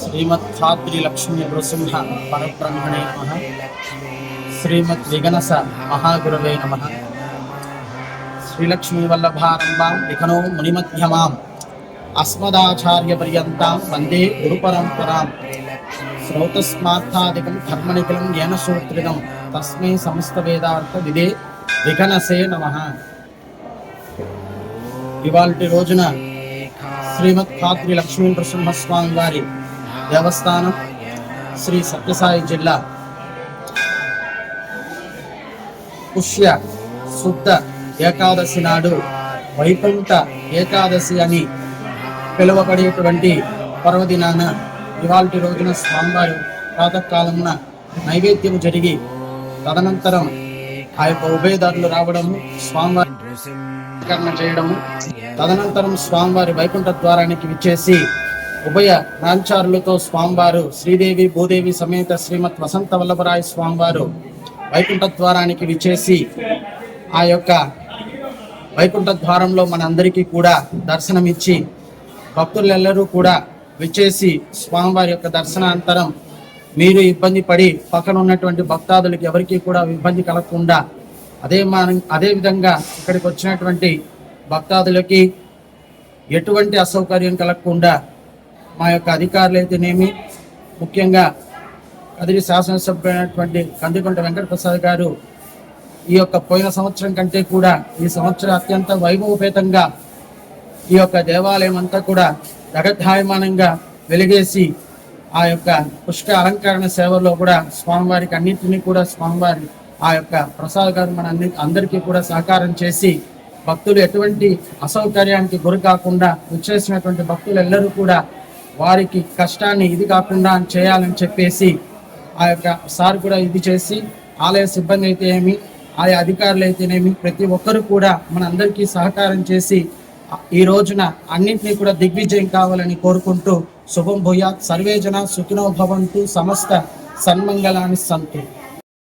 శ్రీమద్ధాత్రి లక్ష్మీ నృసింహ పరబ్రహ్మణే నమః. శ్రీమద్ విగనస మహాగురవే నమః. శ్రీలక్ష్మీ వల్లభారంభాం విఘనో మునిమధ్యమాం అస్మదాచార్య పర్యంతాం వందే గురు పరంపరాం. శ్రౌతస్మార్థాదికం ధర్మనిఖిలం ఏన సూత్రితం తస్మై సమస్త వేదార్థ విదే విఘనసే నమః. ఇవాల్టి రోజున శ్రీమద్ధాత్రి లక్ష్మీ నృసింహస్వామి వారి దేవస్థానం శ్రీ సత్యసాయి జిల్లా పుష్య శుద్ధ ఏకాదశి నాడు వైకుంఠ ఏకాదశి అని పిలువబడేటువంటి పర్వదినాన ఇవాల్టి రోజున స్వామివారి ప్రాతకాలమున నైవేద్యం జరిగి తదనంతరం ఆ యొక్క ఉభయదారులు రావడము, స్వామివారి చేయడము, తదనంతరం స్వామివారి వైకుంఠ ద్వారానికి విచ్చేసి ఉభయ నాంచారులతో స్వామివారు శ్రీదేవి భూదేవి సమేత శ్రీమద్ వసంత వల్లభరాయ స్వామివారు వైకుంఠ ద్వారానికి విచ్చేసి ఆ యొక్క వైకుంఠ ద్వారంలో మనందరికీ కూడా దర్శనమిచ్చి భక్తులెల్లరూ కూడా విచ్చేసి స్వామివారి యొక్క దర్శనానంతరం మీరు ఇబ్బంది పడి పక్కన ఉన్నటువంటి భక్తాదులకి ఎవరికి కూడా ఇబ్బంది కలగకుండా అదేవిధంగా ఇక్కడికి వచ్చినటువంటి భక్తాదులకి ఎటువంటి అసౌకర్యం కలగకుండా మా యొక్క అధికారులు అయితేనేమి, ముఖ్యంగా కదిరి శాసనసభ్యుడైనటువంటి కందికొంట వెంకటప్రసాద్ గారు ఈ యొక్క పోయిన సంవత్సరం కంటే కూడా ఈ సంవత్సరం అత్యంత వైభవపేతంగా ఈ యొక్క దేవాలయం అంతా కూడా జగద్ధాయమానంగా వెలిగేసి ఆ యొక్క పుష్క అలంకరణ సేవలో కూడా స్వామివారికి అన్నింటినీ కూడా స్వామివారి ఆ యొక్క ప్రసాద్ గారు మన అందరికీ కూడా సహకారం చేసి భక్తులు ఎటువంటి అసౌకర్యానికి గురి కాకుండా విచ్చేసినటువంటి భక్తులు ఎల్లరూ కూడా వారికి కష్టాన్ని ఇది కాకుండా చేయాలని చెప్పేసి ఆ యొక్క సార్ కూడా ఇది చేసి ఆలయ సిబ్బంది అయితే ఏమి, ఆయా అధికారులు అయితేనేమి ప్రతి ఒక్కరు కూడా మన అందరికీ సహకారం చేసి ఈ రోజున అన్నింటినీ కూడా దిగ్విజయం కావాలని కోరుకుంటూ శుభం భూయాత్. సర్వేజన సుఖినో భవంతు. సమస్త సన్మంగళాని సంతు.